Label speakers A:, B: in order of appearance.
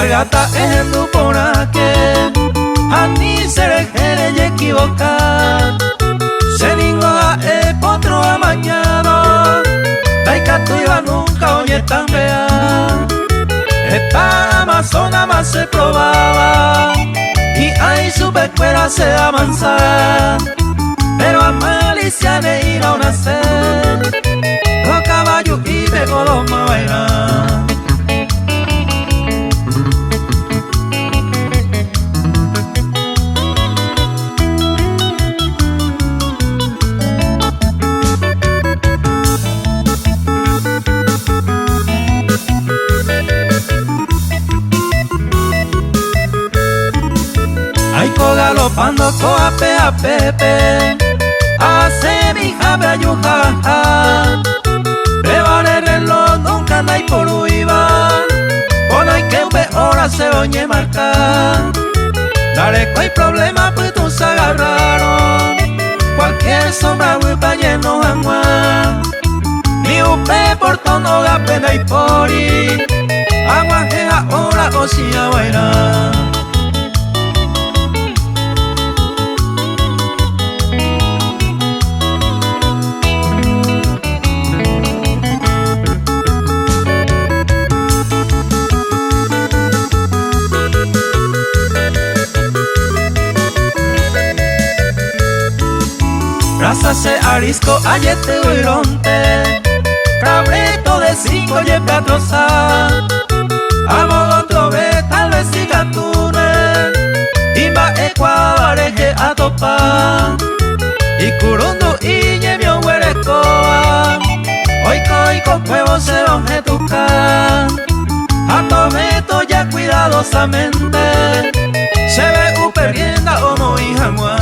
A: cargata es tu pona que a ni se y equivocar se ningoa potro amañado taika tu iba nunca oye tan vea esta amazona más se probaba y ahí su pecuera se avanzaba pero a malicia le iba a nacer los caballos y pegó los mavainas. Galopando coape a pepe hace mi jave ayuja prevale el reloj nunca anda y por huiva o no hay que ver hora se oye marcar dale que hay problema pues tú se agarraron cualquier sombra huipa lleno agua ni upe por tono la pena y pori agua que ahora o si aguaira. Se arisco ayete huironte cabreto de 5 y patrozar amo otro vez tal vez siga tune y va ecuavareje a topar y curundo y ñemio huerecoa hoy con huevo se van a educar a tometo ya cuidadosamente se ve uperienda o no hija mua.